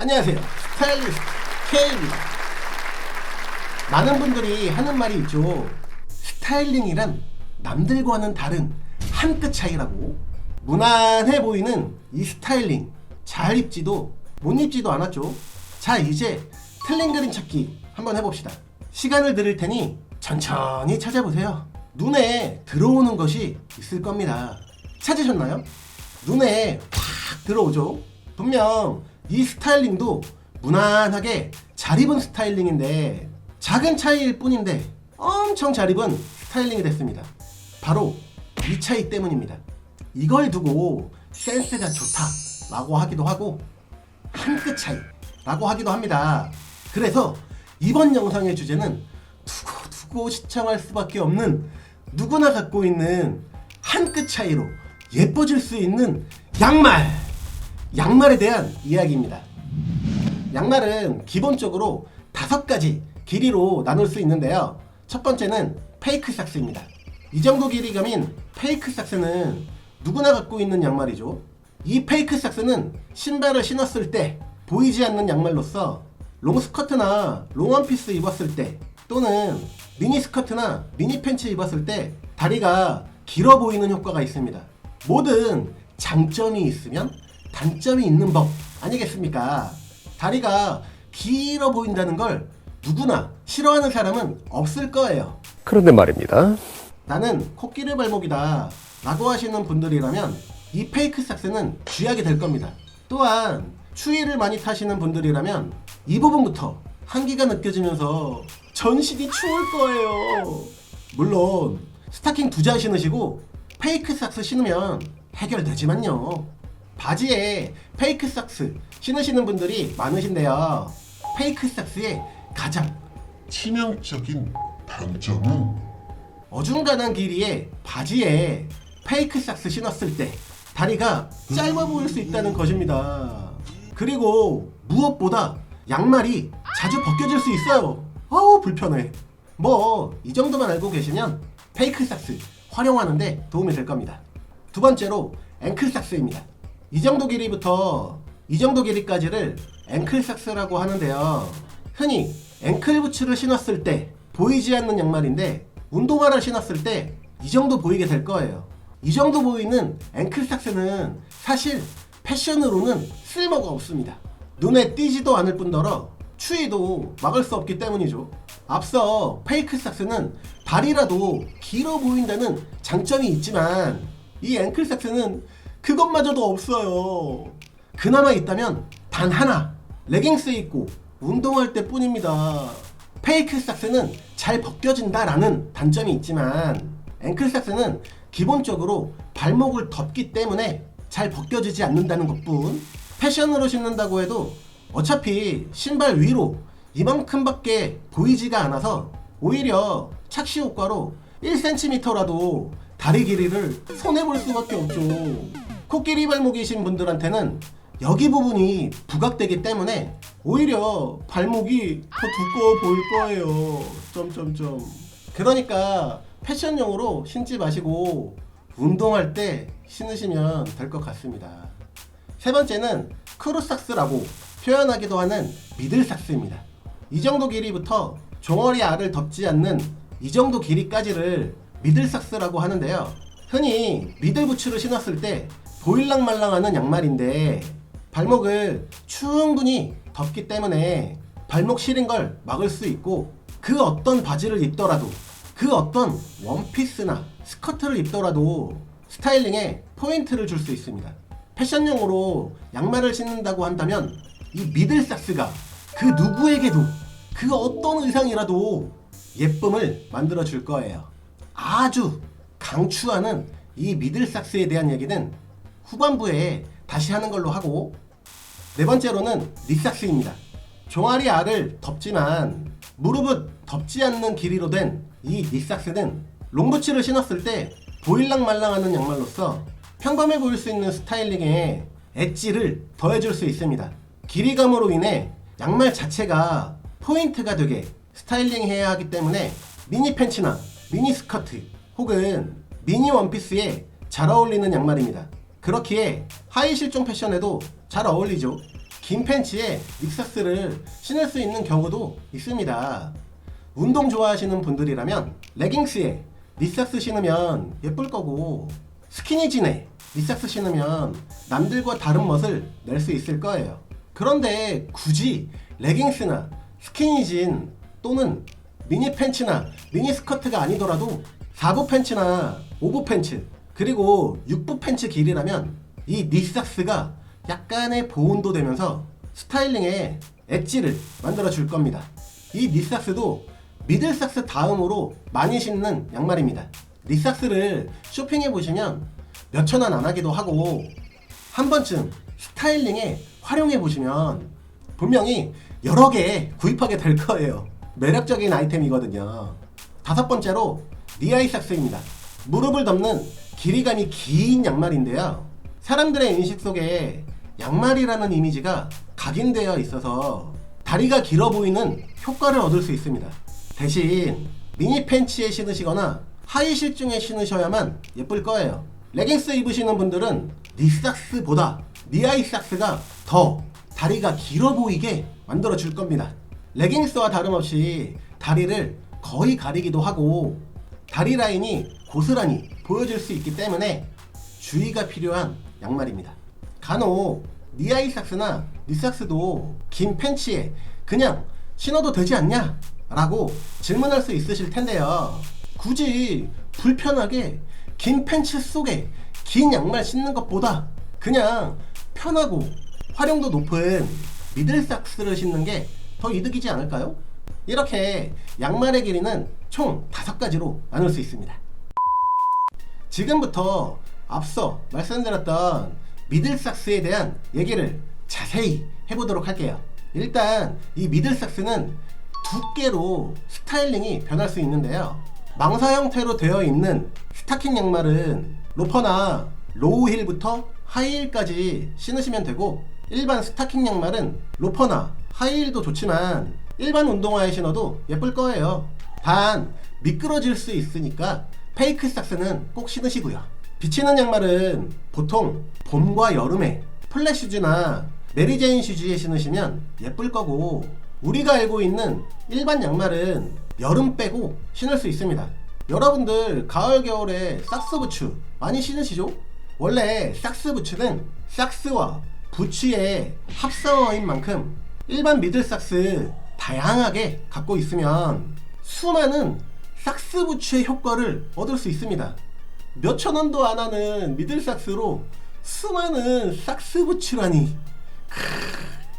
안녕하세요. 스타일리스트 K입니다. 많은 분들이 하는 말이 있죠. 스타일링이란 남들과는 다른 한 끗 차이라고. 무난해 보이는 이 스타일링 잘 입지도 못 입지도 않았죠. 자, 이제 틀린 그림 찾기 한번 해봅시다. 시간을 드릴 테니 천천히 찾아보세요. 눈에 들어오는 것이 있을 겁니다. 찾으셨나요? 눈에 확 들어오죠. 분명 이 스타일링도 무난하게 잘 입은 스타일링인데 작은 차이일 뿐인데 엄청 잘 입은 스타일링이 됐습니다. 바로 이 차이 때문입니다. 이걸 두고 센스가 좋다 라고 하기도 하고 한 끗 차이 라고 하기도 합니다. 그래서 이번 영상의 주제는 두고 시청할 수밖에 없는 누구나 갖고 있는 한 끗 차이로 예뻐질 수 있는 양말에 대한 이야기입니다. 양말은 기본적으로 5가지 길이로 나눌 수 있는데요. 첫 번째는 페이크 삭스입니다. 이 정도 길이감인 페이크 삭스는 누구나 갖고 있는 양말이죠. 이 페이크 삭스는 신발을 신었을 때 보이지 않는 양말로서 롱스커트나 롱원피스 입었을 때 또는 미니스커트나 미니팬츠 입었을 때 다리가 길어 보이는 효과가 있습니다. 모든 장점이 있으면 단점이 있는 법 아니겠습니까? 다리가 길어 보인다는 걸 누구나 싫어하는 사람은 없을 거예요. 그런데 말입니다. 나는 코끼리 발목이다 라고 하시는 분들이라면 이 페이크 삭스는 쥐약이 될 겁니다. 또한 추위를 많이 타시는 분들이라면 이 부분부터 한기가 느껴지면서 전신이 추울 거예요. 물론 스타킹 2장 신으시고 페이크 삭스 신으면 해결되지만요. 바지에 페이크 삭스 신으시는 분들이 많으신데요. 페이크 삭스의 가장 치명적인 단점은 어중간한 길이의 바지에 페이크 삭스 신었을 때 다리가 짧아 보일 수 있다는 것입니다. 그리고 무엇보다 양말이 자주 벗겨질 수 있어요. 아우 불편해. 뭐 이 정도만 알고 계시면 페이크 삭스 활용하는데 도움이 될 겁니다. 두 번째로 앵클 삭스입니다. 이 정도 길이부터 이 정도 길이까지를 앵클 삭스라고 하는데요. 흔히 앵클 부츠를 신었을 때 보이지 않는 양말인데 운동화를 신었을 때 이 정도 보이게 될 거예요. 이 정도 보이는 앵클 삭스는 사실 패션으로는 쓸모가 없습니다. 눈에 띄지도 않을 뿐더러 추위도 막을 수 없기 때문이죠. 앞서 페이크 삭스는 발이라도 길어 보인다는 장점이 있지만 이 앵클 삭스는 그것마저도 없어요. 그나마 있다면 단 하나, 레깅스 입고 운동할 때 뿐입니다. 페이크 삭스는 잘 벗겨진다라는 단점이 있지만 앵클 삭스는 기본적으로 발목을 덮기 때문에 잘 벗겨지지 않는다는 것뿐. 패션으로 신는다고 해도 어차피 신발 위로 이만큼밖에 보이지가 않아서 오히려 착시 효과로 1cm라도 다리 길이를 손해볼 수밖에 없죠. 코끼리 발목이신 분들한테는 여기 부분이 부각되기 때문에 오히려 발목이 더 두꺼워 보일 거예요. 그러니까 패션용으로 신지 마시고 운동할 때 신으시면 될 것 같습니다. 세 번째는 크루삭스라고 표현하기도 하는 미들삭스입니다. 이 정도 길이부터 종아리 알을 덮지 않는 이 정도 길이까지를 미들삭스라고 하는데요. 흔히 미들부츠를 신었을 때 보일랑말랑하는 양말인데 발목을 충분히 덮기 때문에 발목 시린 걸 막을 수 있고 그 어떤 바지를 입더라도 그 어떤 원피스나 스커트를 입더라도 스타일링에 포인트를 줄 수 있습니다. 패션용으로 양말을 신는다고 한다면 이 미들삭스가 그 누구에게도 그 어떤 의상이라도 예쁨을 만들어 줄 거예요. 아주 강추하는 이 미들삭스에 대한 얘기는 후반부에 다시 하는 걸로 하고, 네 번째로는 닉삭스입니다. 종아리 알을 덮지만 무릎을 덮지 않는 길이로 된 이 닉삭스는 롱부츠를 신었을 때 보일랑말랑하는 양말로서 평범해 보일 수 있는 스타일링에 엣지를 더해줄 수 있습니다. 길이감으로 인해 양말 자체가 포인트가 되게 스타일링해야 하기 때문에 미니 팬츠나 미니 스커트 혹은 미니 원피스에 잘 어울리는 양말입니다. 그렇기에 하이 실종 패션에도 잘 어울리죠. 긴 팬츠에 닉사스를 신을 수 있는 경우도 있습니다. 운동 좋아하시는 분들이라면 레깅스에 닉사스 신으면 예쁠 거고, 스키니진에 닉사스 신으면 남들과 다른 멋을 낼 수 있을 거예요. 그런데 굳이 레깅스나 스키니진 또는 미니 팬츠나 미니 스커트가 아니더라도 4부 팬츠나 5부 팬츠 그리고 6부 팬츠 길이라면 이 닉삭스가 약간의 보온도 되면서 스타일링에 엣지를 만들어 줄 겁니다. 이 닉삭스도 미들삭스 다음으로 많이 신는 양말입니다. 닉삭스를 쇼핑해 보시면 몇천 원 안 하기도 하고, 한 번쯤 스타일링에 활용해 보시면 분명히 여러 개 구입하게 될 거예요. 매력적인 아이템이거든요. 다섯 번째로 니아이삭스입니다. 무릎을 덮는 길이감이 긴 양말인데요. 사람들의 인식 속에 양말이라는 이미지가 각인되어 있어서 다리가 길어 보이는 효과를 얻을 수 있습니다. 대신 미니 팬츠에 신으시거나 하이 실중에 신으셔야만 예쁠 거예요. 레깅스 입으시는 분들은 닉삭스보다 니아이삭스가 더 다리가 길어 보이게 만들어 줄 겁니다. 레깅스와 다름없이 다리를 거의 가리기도 하고 다리 라인이 고스란히 보여질 수 있기 때문에 주의가 필요한 양말입니다. 간혹 니아이삭스나 닉삭스도 긴 팬츠에 그냥 신어도 되지 않냐? 라고 질문할 수 있으실 텐데요. 굳이 불편하게 긴 팬츠 속에 긴 양말 신는 것보다 그냥 편하고 활용도 높은 미들삭스를 신는 게 더 이득이지 않을까요? 이렇게 양말의 길이는 총 5가지로 나눌 수 있습니다. 지금부터 앞서 말씀드렸던 미들삭스에 대한 얘기를 자세히 해보도록 할게요. 일단 이 미들삭스는 두께로 스타일링이 변할 수 있는데요. 망사 형태로 되어 있는 스타킹 양말은 로퍼나 로우 힐부터 하이 힐까지 신으시면 되고, 일반 스타킹 양말은 로퍼나 하이 힐도 좋지만 일반 운동화에 신어도 예쁠 거예요. 단 미끄러질 수 있으니까 페이크 삭스는 꼭 신으시고요. 비치는 양말은 보통 봄과 여름에 플랫 슈즈나 메리제인 슈즈에 신으시면 예쁠 거고, 우리가 알고 있는 일반 양말은 여름 빼고 신을 수 있습니다. 여러분들 가을 겨울에 삭스 부츠 많이 신으시죠? 원래 삭스 부츠는 삭스와 부츠의 합성어인 만큼 일반 미들 삭스 다양하게 갖고 있으면 수많은 삭스 부츠의 효과를 얻을 수 있습니다. 몇천 원도 안 하는 미들 삭스로 수많은 삭스 부츠라니,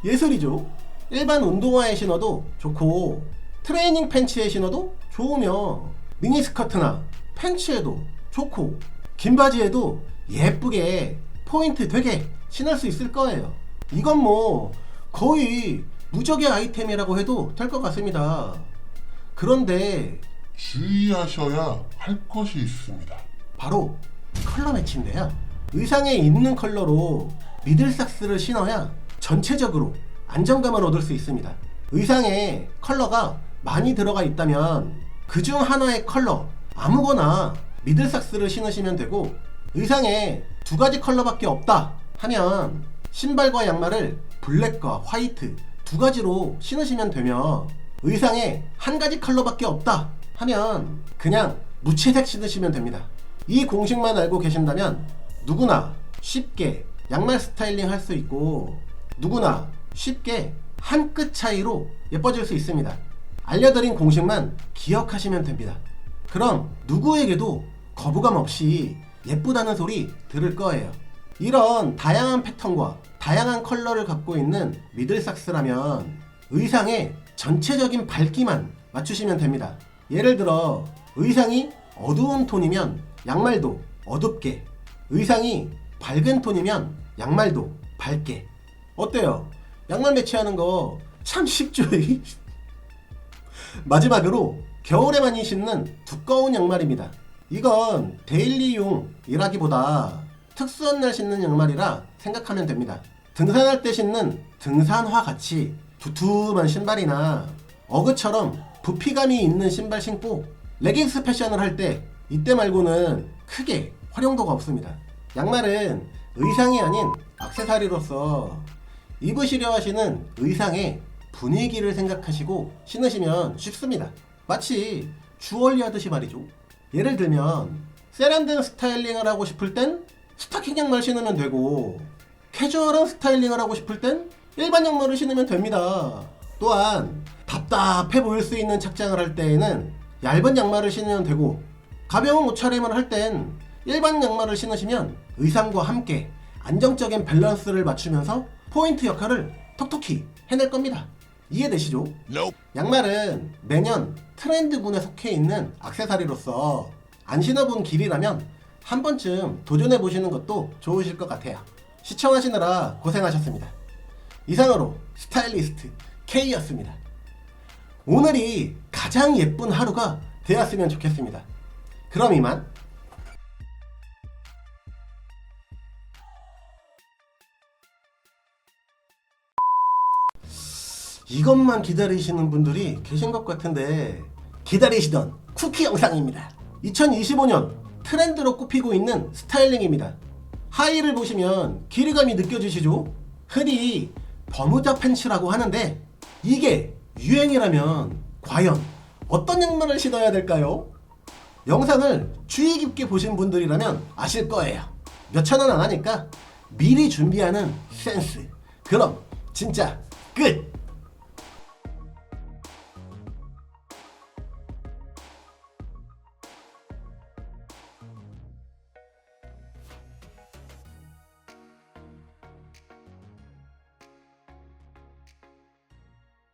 예술이죠. 일반 운동화에 신어도 좋고 트레이닝 팬츠에 신어도 좋으며 미니스커트나 팬츠에도 좋고 긴 바지에도 예쁘게 포인트 되게 신을 수 있을 거예요. 이건 뭐 거의 무적의 아이템이라고 해도 될 것 같습니다. 그런데 주의하셔야 할 것이 있습니다. 바로 컬러 매치인데요. 의상에 있는 컬러로 미들삭스를 신어야 전체적으로 안정감을 얻을 수 있습니다. 의상에 컬러가 많이 들어가 있다면 그중 하나의 컬러 아무거나 미들삭스를 신으시면 되고, 의상에 2가지 컬러밖에 없다 하면 신발과 양말을 블랙과 화이트 2가지로 신으시면 되며, 의상에 1가지 컬러밖에 없다 하면 그냥 무채색 신으시면 됩니다. 이 공식만 알고 계신다면 누구나 쉽게 양말 스타일링 할 수 있고 누구나 쉽게 한 끗 차이로 예뻐질 수 있습니다. 알려드린 공식만 기억하시면 됩니다. 그럼 누구에게도 거부감 없이 예쁘다는 소리 들을 거예요. 이런 다양한 패턴과 다양한 컬러를 갖고 있는 미들삭스라면 의상에 전체적인 밝기만 맞추시면 됩니다. 예를 들어 의상이 어두운 톤이면 양말도 어둡게, 의상이 밝은 톤이면 양말도 밝게. 어때요? 양말 매치하는 거 참 쉽죠? 마지막으로 겨울에 많이 신는 두꺼운 양말입니다. 이건 데일리용이라기보다 특수한 날 신는 양말이라 생각하면 됩니다. 등산할 때 신는 등산화 같이 두툼한 신발이나 어그처럼 부피감이 있는 신발 신고 레깅스 패션을 할 때 이때 말고는 크게 활용도가 없습니다. 양말은 의상이 아닌 액세서리로서 입으시려 하시는 의상의 분위기를 생각하시고 신으시면 쉽습니다. 마치 주얼리 하듯이 말이죠. 예를 들면 세련된 스타일링을 하고 싶을 땐 스타킹 양말 신으면 되고, 캐주얼한 스타일링을 하고 싶을 땐 일반 양말을 신으면 됩니다. 또한 답답해 보일 수 있는 착장을 할 때에는 얇은 양말을 신으면 되고, 가벼운 옷차림을 할 땐 일반 양말을 신으시면 의상과 함께 안정적인 밸런스를 맞추면서 포인트 역할을 톡톡히 해낼 겁니다. 이해되시죠? 양말은 매년 트렌드군에 속해 있는 액세서리로서 안 신어본 길이라면 한 번쯤 도전해보시는 것도 좋으실 것 같아요. 시청하시느라 고생하셨습니다. 이상으로 스타일리스트 K였습니다. 오늘이 가장 예쁜 하루가 되었으면 좋겠습니다. 그럼 이만. 이것만 기다리시는 분들이 계신 것 같은데, 기다리시던 쿠키 영상입니다. 2025년 트렌드로 꼽히고 있는 스타일링입니다. 하의를 보시면 길이감이 느껴지시죠? 흔히 버무다 팬츠라고 하는데, 이게 유행이라면 과연 어떤 양말을 신어야 될까요? 영상을 주의 깊게 보신 분들이라면 아실 거예요. 몇천원 안 하니까 미리 준비하는 센스. 그럼 진짜 끝!